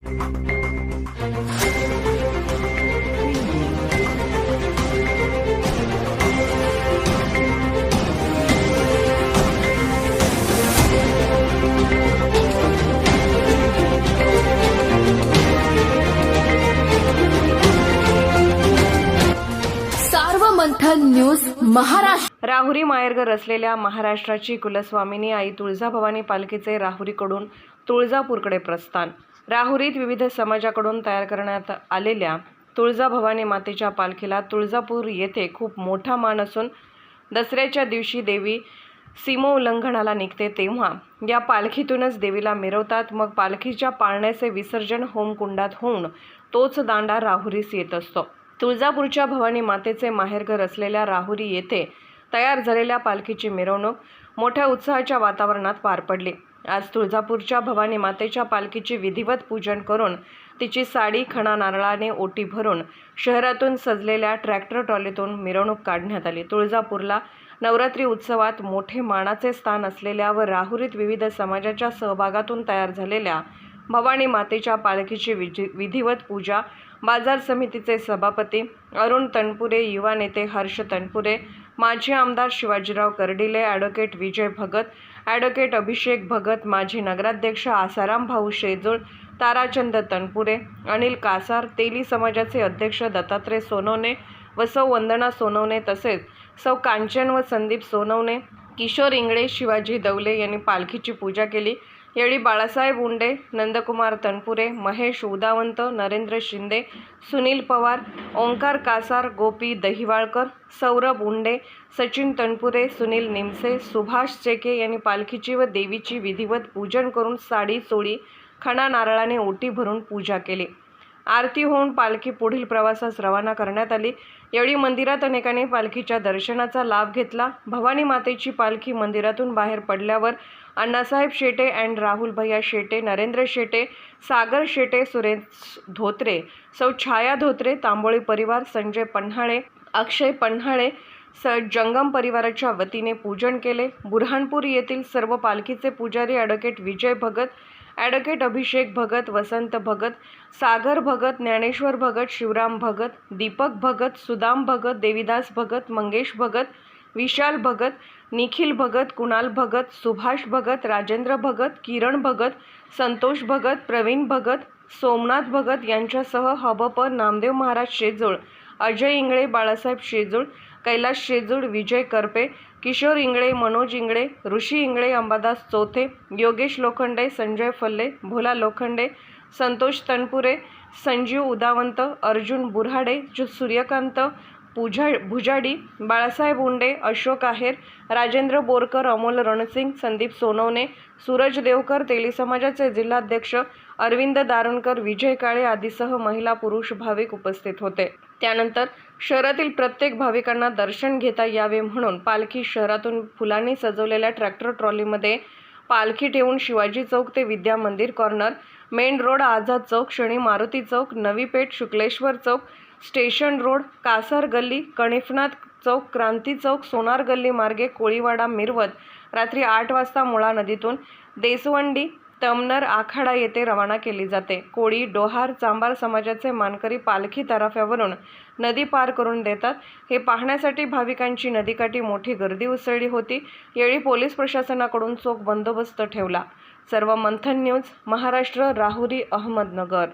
मंथन news Maharashtra. Rahuri माहेरघर असलेल्या महाराष्ट्राची कुलस्वामिनी आई तुळजाभवानी पालखीचे राहुरीकडून तुळजापूरकडे प्रस्थान। राहुरीत विविध समाजाकडून तयार करण्यात आलेल्या तुळजाभवानी मातेच्या पालखीला तुळजापूर येथे खूप मोठा मान असून दसऱ्याच्या दिवशी देवी सीमोल्लंघनाला निघते तेव्हा या पालखीतूनच देवीला मिरवतात। मग पालखीच्या पाळण्याचे विसर्जन होमकुंडात होऊन तोच दांडा राहुरीस येत असतो। तुळजापूरच्या भवानी मातेचे माहेरघर असलेल्या राहुरी येथे तयार झालेल्या पालखीची मिरवणूक मोठ्या उत्साहाच्या वातावरणात पार पडली। आज तुळजापूरच्या भवानी मातेच्या पालखीचे विधिवत पूजन करून तिची साडी खणा नारळाने ओटी भरून शहरातून सजलेल्या ट्रॅक्टर ट्रॉलीतून मिरवणूक काढण्यात आली। तुळजापूरला नवरात्री उत्सवात मोठे मानाचे स्थान असलेल्या व राहुरीत विविध समाजाच्या सहभागातून तयार झालेल्या भवानी मातेच्या पालखीची विधिवत पूजा बाजार समितीचे सभापती अरुण तनपुरे, युवा नेते हर्ष तनपुरे, माजी आमदार शिवाजीराव कर्डिले, ॲडव्होकेट विजय भगत, ॲडव्होकेट अभिषेक भगत, माजी नगराध्यक्ष आसाराम भाऊ शेजूळ, ताराचंद तनपुरे, अनिल कासार, तेली समाजाचे अध्यक्ष दत्तात्रय सोनवणे व सौ वंदना सोनवणे तसेच सौ कांचन व संदीप सोनवणे, किशोर इंगळे, शिवाजी दवले यांनी पालखीची पूजा केली। यावेळी बाळासाहेब उंडे, नंदकुमार तनपुरे, महेश उदावंत, नरेंद्र शिंदे, सुनील पवार, ओंकार कासार, गोपी दहिवाळकर, सौरभ उंडे, सचिन तनपुरे, सुनील निमसे, सुभाष चेके यांनी पालखीची व देवीची विधिवत पूजन करून साडी चोळी खणा नारळाने ओटी भरून पूजा केली। आरती होऊन पालखी पुढील प्रवासास रवाना करण्यात आली। यावेळी मंदिरात अनेकांनी पालखीच्या दर्शनाचा लाभ घेतला। भवानी मातेची पालखी मंदिरातून बाहेर पडल्यावर अण्णासाहेब शेटे अँड राहुल भैया शेटे, नरेंद्र शेटे, सागर शेटे, सुरेश धोत्रे, सौ छाया धोत्रे, तांबोळी परिवार, संजय पन्हाळे, अक्षय पन्हाळे जंगम परिवाराच्या वतीने पूजन केले। बुरहानपूर येथील सर्व पालखीचे पुजारी ॲडव्होकेट विजय भगत, ॲडव्होकेट अभिषेक भगत, वसंत भगत, सागर भगत, ज्ञानेश्वर भगत, शिवराम भगत, दीपक भगत, सुदाम भगत, देवीदास भगत, मंगेश भगत, विशाल भगत, निखिल भगत, कुणाल भगत, सुभाष भगत, राजेंद्र भगत, किरण भगत, संतोष भगत, प्रवीण भगत, सोमनाथ भगत यांच्यासह हबप नामदेव महाराज शेजूळ, अजय इंगळे, बाळासाहेब शेजूळ, कैलास शेजूळ, विजय करपे, किशोर इंगळे, मनोज इंगळे, ऋषी इंगळे, अंबादास चौथे, योगेश लोखंडे, संजय फल्ले, भोला लोखंडे, संतोष तनपुरे, संजीव उदावंत, अर्जुन बुऱ्हाडे, सूर्यकांत भुजाडी, बाळासाहेब उंडे, अशोक आहेर, राजेंद्र बोरकर, अमोल रणसिंग, संदीप सोनवणे, सूरज देवकर, तेली समाजाचे जिल्हाध्यक्ष अरविंद दारणकर, विजय काळे आदीसह महिला पुरुष भाविक उपस्थित होते। त्यानंतर शहरातील प्रत्येक भाविकांना दर्शन घेता यावे म्हणून पालखी शहरातून फुलांनी सजवलेल्या ट्रॅक्टर ट्रॉलीमध्ये पालखी ठेवून शिवाजी चौक ते विद्या मंदिर corner, main road, Azad Chowk, Shani Maruti चौक, नवी पेठ, शुक्लेश्वर चौक, स्टेशन रोड, कासार गल्ली, कणिफनाथ चौक, क्रांती चौक, सोनार गल्ली मार्गे कोळीवाडा मिरवत रात्री 8 वाजता मुळा नदीतून देसवंडी तमनर आखाडा येथे रवाना केली जाते। कोळी, डोहार, चांभार समाजाचे मानकरी पालखी तराफ्यावरून नदी पार करून देतात। हे पाहण्यासाठी भाविकांची नदीकाठी मोठी गर्दी उसळली होती। यावेळी पोलीस प्रशासनाकडून चोख बंदोबस्त ठेवला। सर्व मंथन न्यूज महाराष्ट्र, राहुरी, अहमदनगर।